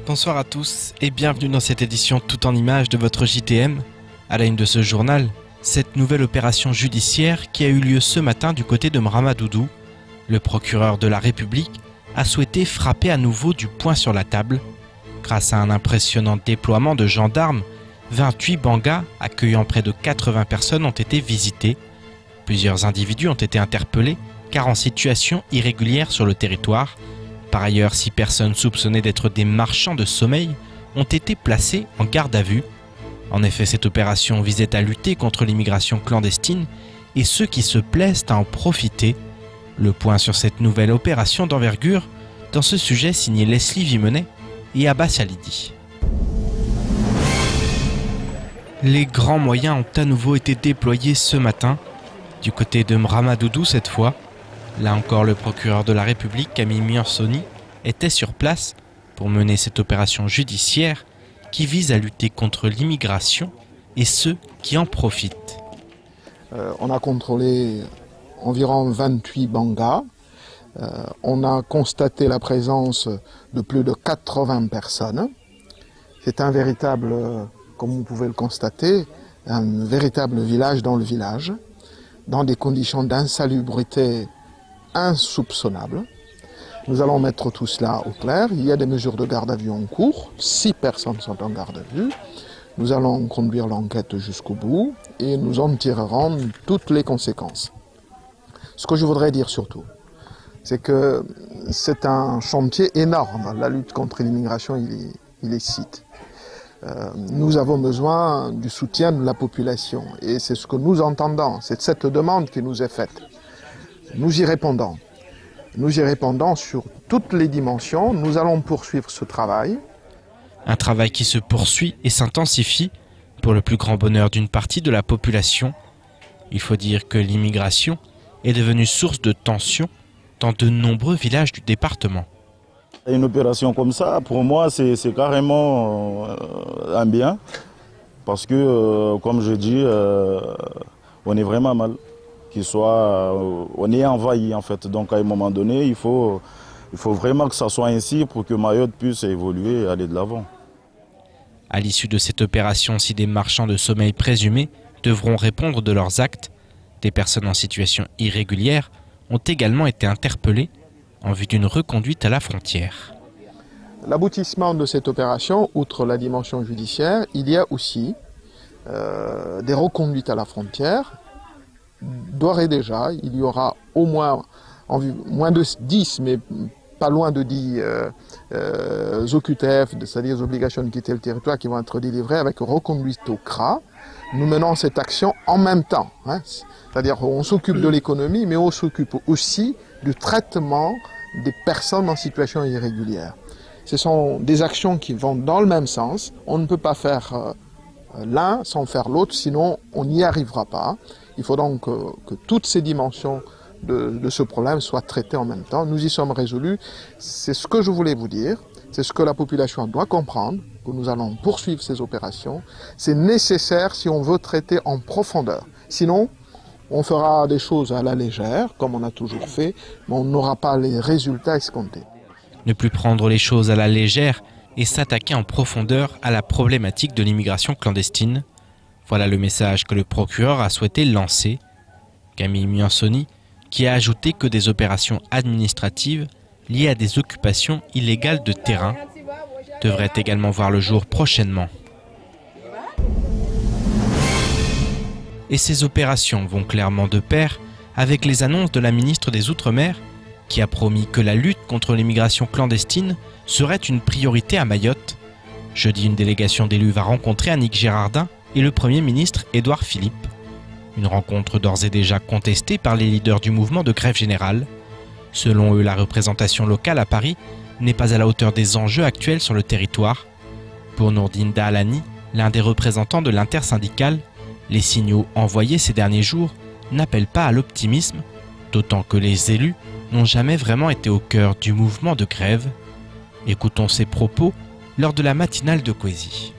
Bonsoir à tous et bienvenue dans cette édition tout en images de votre JTM. À la une de ce journal, cette nouvelle opération judiciaire qui a eu lieu ce matin du côté de Mramadoudou. Le procureur de la République a souhaité frapper à nouveau du poing sur la table. Grâce à un impressionnant déploiement de gendarmes, 28 bangas accueillant près de 80 personnes ont été visités. Plusieurs individus ont été interpellés car en situation irrégulière sur le territoire. Par ailleurs, 6 personnes soupçonnées d'être des marchands de sommeil ont été placées en garde à vue. En effet, cette opération visait à lutter contre l'immigration clandestine et ceux qui se plaisent à en profiter. Le point sur cette nouvelle opération d'envergure, dans ce sujet signé Leslie Vimonet et Abbas Alidi. Les grands moyens ont à nouveau été déployés ce matin, du côté de Mramadoudou cette fois. Là encore, le procureur de la République, Camille Miansoni, était sur place pour mener cette opération judiciaire qui vise à lutter contre l'immigration et ceux qui en profitent. On a contrôlé environ 28 bangas. On a constaté la présence de plus de 80 personnes. C'est un véritable, comme vous pouvez le constater, un véritable village dans le village, dans des conditions d'insalubrité insoupçonnables. Nous allons mettre tout cela au clair. Il y a des mesures de garde à vue en cours. 6 personnes sont en garde à vue. Nous allons conduire l'enquête jusqu'au bout et nous en tirerons toutes les conséquences. Ce que je voudrais dire surtout, c'est que c'est un chantier énorme. La lutte contre l'immigration illicite. Nous avons besoin du soutien de la population et c'est ce que nous entendons. C'est cette demande qui nous est faite. Nous y répondons. Nous y répondons sur toutes les dimensions. Nous allons poursuivre ce travail. Un travail qui se poursuit et s'intensifie pour le plus grand bonheur d'une partie de la population. Il faut dire que l'immigration est devenue source de tensions dans de nombreux villages du département. Une opération comme ça, pour moi, c'est carrément un bien. Parce que, comme je dis, on est vraiment mal. On est envahi en fait. Donc à un moment donné, il faut vraiment que ça soit ainsi pour que Mayotte puisse évoluer et aller de l'avant. À l'issue de cette opération, si des marchands de sommeil présumés devront répondre de leurs actes, des personnes en situation irrégulière ont également été interpellées en vue d'une reconduite à la frontière. L'aboutissement de cette opération, outre la dimension judiciaire, il y a aussi des reconduites à la frontière. D'ores et déjà, il y aura au moins de 10, mais pas loin de 10 OQTF, c'est-à-dire des obligations de quitter le territoire, qui vont être délivrées avec reconduite au CRA. Nous menons cette action en même temps. C'est-à-dire on s'occupe de l'économie, mais on s'occupe aussi du traitement des personnes en situation irrégulière. Ce sont des actions qui vont dans le même sens. On ne peut pas faire l'un sans faire l'autre, sinon on n'y arrivera pas. Il faut donc que toutes ces dimensions de ce problème soient traitées en même temps. Nous y sommes résolus. C'est ce que je voulais vous dire. C'est ce que la population doit comprendre, que nous allons poursuivre ces opérations. C'est nécessaire si on veut traiter en profondeur. Sinon, on fera des choses à la légère, comme on a toujours fait, mais on n'aura pas les résultats escomptés. Ne plus prendre les choses à la légère et s'attaquer en profondeur à la problématique de l'immigration clandestine. Voilà le message que le procureur a souhaité lancer. Camille Miansoni, qui a ajouté que des opérations administratives liées à des occupations illégales de terrain devraient également voir le jour prochainement. Et ces opérations vont clairement de pair avec les annonces de la ministre des Outre-mer qui a promis que la lutte contre l'immigration clandestine serait une priorité à Mayotte. Jeudi, une délégation d'élus va rencontrer Annick Girardin et le Premier ministre Édouard Philippe. Une rencontre d'ores et déjà contestée par les leaders du mouvement de grève générale. Selon eux, la représentation locale à Paris n'est pas à la hauteur des enjeux actuels sur le territoire. Pour Nourdine Daalani, l'un des représentants de l'intersyndicale, les signaux envoyés ces derniers jours n'appellent pas à l'optimisme, d'autant que les élus n'ont jamais vraiment été au cœur du mouvement de grève. Écoutons ces propos lors de la matinale de Kwezi.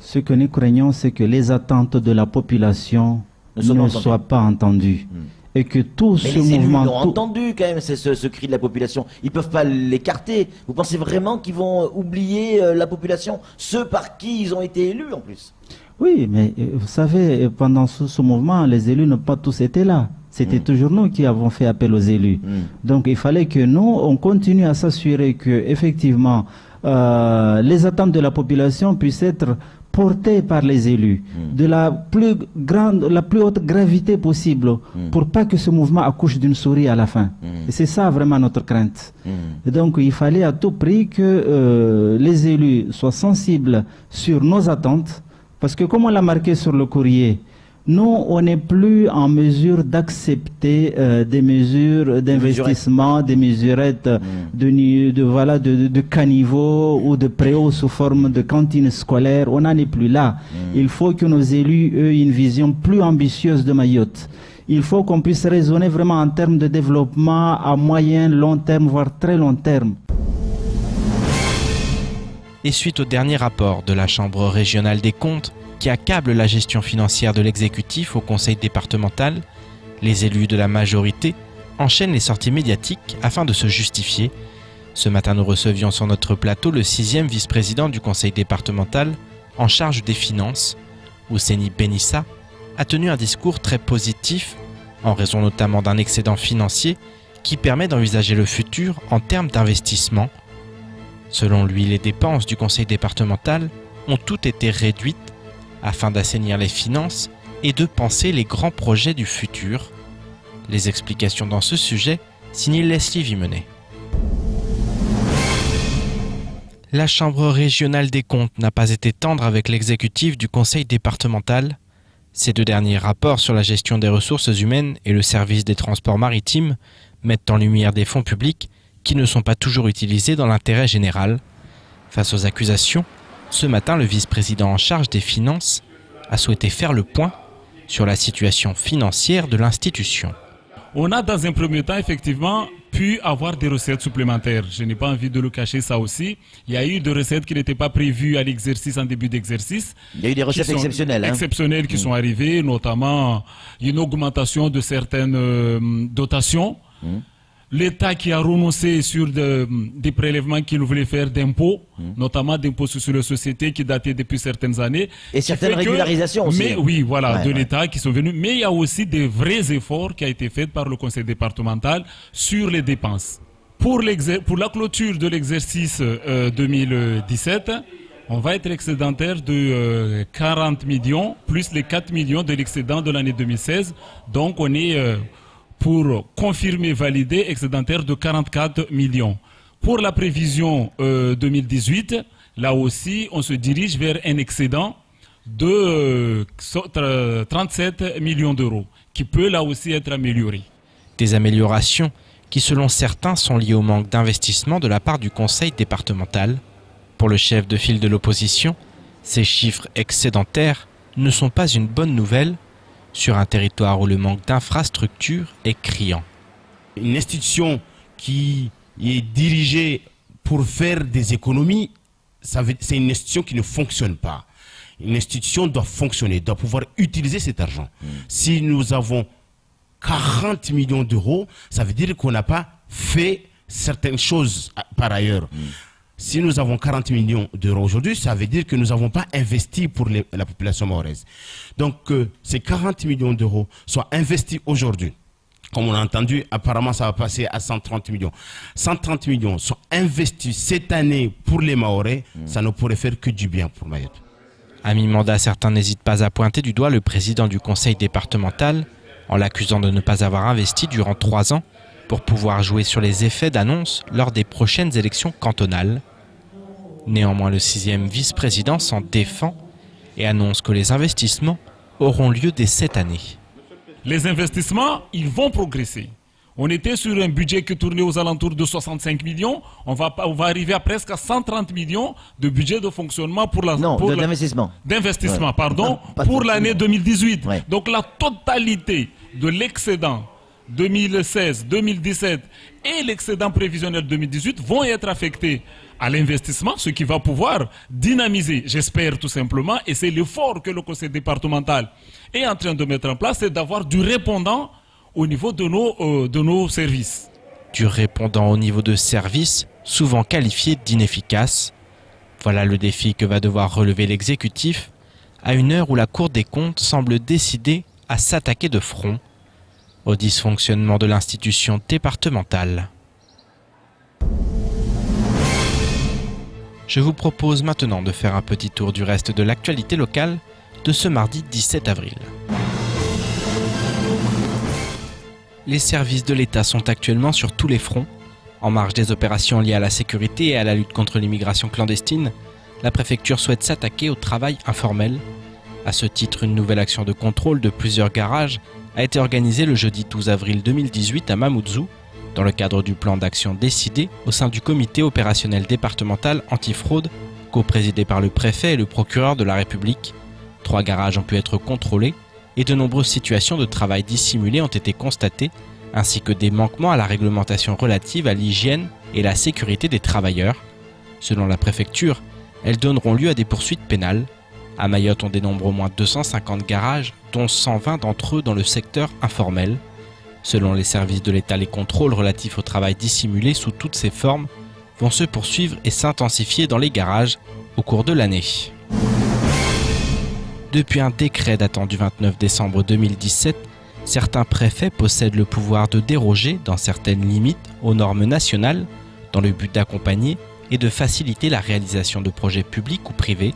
Ce que nous craignons, c'est que les attentes de la population ne soient pas entendues. et que tout mais ce les élus mouvement... l'ont entendu quand même, ce cri de la population. Ils ne peuvent pas l'écarter. Vous pensez vraiment qu'ils vont oublier la population, ceux par qui ils ont été élus en plus? Oui, mais vous savez, pendant ce mouvement, les élus n'ont pas tous été là. C'était toujours nous qui avons fait appel aux élus. Donc il fallait que nous, on continue à s'assurer que effectivement les attentes de la population puissent être portées par les élus de la plus haute gravité possible pour pas que ce mouvement accouche d'une souris à la fin. Et c'est ça vraiment notre crainte. Et donc il fallait à tout prix que les élus soient sensibles sur nos attentes, parce que comme on l'a marqué sur le courrier, nous, on n'est plus en mesure d'accepter des mesures d'investissement, des mesurettes de caniveaux ou de préaux sous forme de cantines scolaires. On n'en est plus là. Il faut que nos élus aient une vision plus ambitieuse de Mayotte. Il faut qu'on puisse raisonner vraiment en termes de développement à moyen, long terme, voire très long terme. Et suite au dernier rapport de la Chambre régionale des comptes, qui accable la gestion financière de l'exécutif au conseil départemental, les élus de la majorité enchaînent les sorties médiatiques afin de se justifier. Ce matin, nous recevions sur notre plateau le 6e vice-président du conseil départemental en charge des finances, Ouseni Benissa, a tenu un discours très positif, en raison notamment d'un excédent financier qui permet d'envisager le futur en termes d'investissement. Selon lui, les dépenses du conseil départemental ont toutes été réduites afin d'assainir les finances et de penser les grands projets du futur. Les explications dans ce sujet, signé Leslie Vimenet. La Chambre régionale des comptes n'a pas été tendre avec l'exécutif du conseil départemental. Ces deux derniers rapports sur la gestion des ressources humaines et le service des transports maritimes mettent en lumière des fonds publics qui ne sont pas toujours utilisés dans l'intérêt général. Face aux accusations, ce matin, le vice-président en charge des finances a souhaité faire le point sur la situation financière de l'institution. On a dans un premier temps effectivement pu avoir des recettes supplémentaires. Je n'ai pas envie de le cacher, ça aussi. Il y a eu des recettes qui n'étaient pas prévues à l'exercice, en début d'exercice. Il y a eu des recettes exceptionnelles. Exceptionnelles qui sont arrivées, notamment une augmentation de certaines dotations. L'État qui a renoncé sur des prélèvements qu'il voulait faire d'impôts, notamment d'impôts sur les sociétés qui dataient depuis certaines années. Et certaines régularisations aussi. Mais oui, voilà, de l'État qui sont venus. Mais il y a aussi des vrais efforts qui ont été faits par le conseil départemental sur les dépenses. Pour la clôture de l'exercice 2017, on va être excédentaire de 40 millions, plus les 4 millions de l'excédent de l'année 2016. Donc on est... pour confirmer, valider, excédentaire de 44 millions. Pour la prévision 2018, là aussi, on se dirige vers un excédent de 37 millions d'euros, qui peut là aussi être amélioré. Des améliorations qui, selon certains, sont liées au manque d'investissement de la part du conseil départemental. Pour le chef de file de l'opposition, ces chiffres excédentaires ne sont pas une bonne nouvelle sur un territoire où le manque d'infrastructures est criant. Une institution qui est dirigée pour faire des économies, c'est une institution qui ne fonctionne pas. Une institution doit fonctionner, doit pouvoir utiliser cet argent. Si nous avons 40 millions d'euros, ça veut dire qu'on n'a pas fait certaines choses par ailleurs. Si nous avons 40 millions d'euros aujourd'hui, ça veut dire que nous n'avons pas investi pour la population mahoraise. Donc ces 40 millions d'euros soient investis aujourd'hui. Comme on a entendu, apparemment ça va passer à 130 millions. 130 millions sont investis cette année pour les Mahorais, ça ne pourrait faire que du bien pour Mayotte. À mi-mandat, certains n'hésitent pas à pointer du doigt le président du conseil départemental en l'accusant de ne pas avoir investi durant 3 ans pour pouvoir jouer sur les effets d'annonce lors des prochaines élections cantonales. Néanmoins, le 6e vice-président s'en défend et annonce que les investissements auront lieu dès cette année. Les investissements, ils vont progresser. On était sur un budget qui tournait aux alentours de 65 millions. On va arriver à presque à 130 millions de budget de fonctionnement pour la... Non, d'investissement. D'investissement, ouais. Pardon, non, pour l'année 2018. Ouais. Donc la totalité de l'excédent 2016, 2017 et l'excédent prévisionnel 2018 vont être affectés à l'investissement, ce qui va pouvoir dynamiser, j'espère tout simplement, et c'est l'effort que le conseil départemental est en train de mettre en place, c'est d'avoir du répondant au niveau de nos services. Du répondant au niveau de service, souvent qualifié d'inefficace. Voilà le défi que va devoir relever l'exécutif, à une heure où la Cour des comptes semble décidée à s'attaquer de front au dysfonctionnement de l'institution départementale. Je vous propose maintenant de faire un petit tour du reste de l'actualité locale de ce mardi 17 avril. Les services de l'État sont actuellement sur tous les fronts. En marge des opérations liées à la sécurité et à la lutte contre l'immigration clandestine, la préfecture souhaite s'attaquer au travail informel. À ce titre, une nouvelle action de contrôle de plusieurs garages a été organisée le jeudi 12 avril 2018 à Mamoudzou, dans le cadre du plan d'action décidé au sein du comité opérationnel départemental antifraude, co-présidé par le préfet et le procureur de la République. 3 garages ont pu être contrôlés et de nombreuses situations de travail dissimulé ont été constatées, ainsi que des manquements à la réglementation relative à l'hygiène et la sécurité des travailleurs. Selon la préfecture, elles donneront lieu à des poursuites pénales. À Mayotte, on dénombre au moins 250 garages, dont 120 d'entre eux dans le secteur informel. Selon les services de l'État, les contrôles relatifs au travail dissimulé sous toutes ses formes vont se poursuivre et s'intensifier dans les garages au cours de l'année. Depuis un décret datant du 29 décembre 2017, certains préfets possèdent le pouvoir de déroger, dans certaines limites, aux normes nationales, dans le but d'accompagner et de faciliter la réalisation de projets publics ou privés.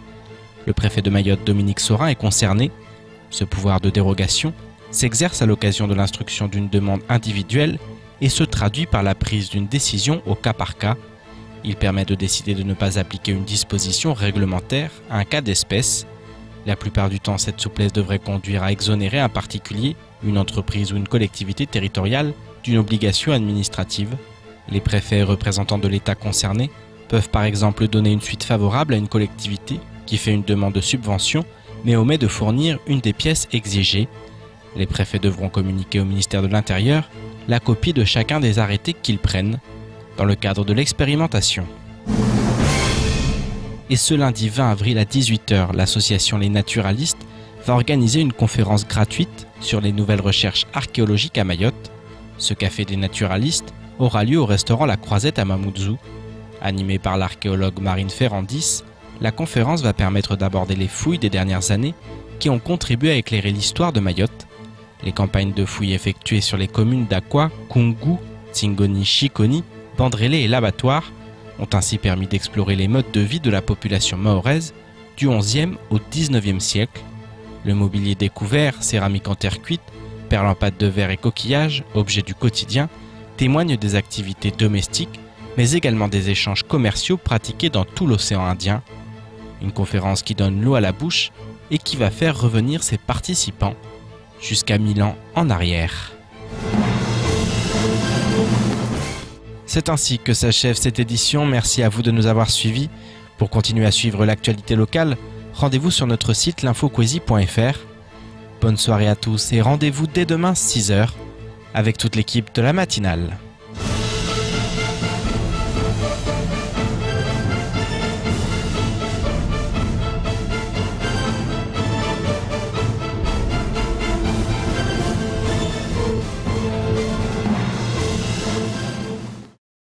Le préfet de Mayotte, Dominique Sorin, est concerné. Ce pouvoir de dérogation s'exerce à l'occasion de l'instruction d'une demande individuelle et se traduit par la prise d'une décision au cas par cas. Il permet de décider de ne pas appliquer une disposition réglementaire à un cas d'espèce. La plupart du temps, cette souplesse devrait conduire à exonérer un particulier, une entreprise ou une collectivité territoriale d'une obligation administrative. Les préfets et représentants de l'État concernés peuvent par exemple donner une suite favorable à une collectivité qui fait une demande de subvention mais omet de fournir une des pièces exigées. Les préfets devront communiquer au ministère de l'Intérieur la copie de chacun des arrêtés qu'ils prennent dans le cadre de l'expérimentation. Et ce lundi 20 avril à 18 h, l'association Les Naturalistes va organiser une conférence gratuite sur les nouvelles recherches archéologiques à Mayotte. Ce café des naturalistes aura lieu au restaurant La Croisette à Mamoudzou. Animée par l'archéologue Marine Ferrandis, la conférence va permettre d'aborder les fouilles des dernières années qui ont contribué à éclairer l'histoire de Mayotte. Les campagnes de fouilles effectuées sur les communes d'Akwa, Koungou, Tsingoni, Chikoni, Bandrélé et l'Abattoir ont ainsi permis d'explorer les modes de vie de la population mahoraise du XIe au XIXe siècle. Le mobilier découvert, céramique en terre cuite, perles en pâte de verre et coquillages, objets du quotidien, témoignent des activités domestiques, mais également des échanges commerciaux pratiqués dans tout l'océan Indien. Une conférence qui donne l'eau à la bouche et qui va faire revenir ses participants jusqu'à 1000 ans en arrière. C'est ainsi que s'achève cette édition. Merci à vous de nous avoir suivis. Pour continuer à suivre l'actualité locale, rendez-vous sur notre site l'infoquesie.fr. Bonne soirée à tous et rendez-vous dès demain 6 h avec toute l'équipe de la matinale.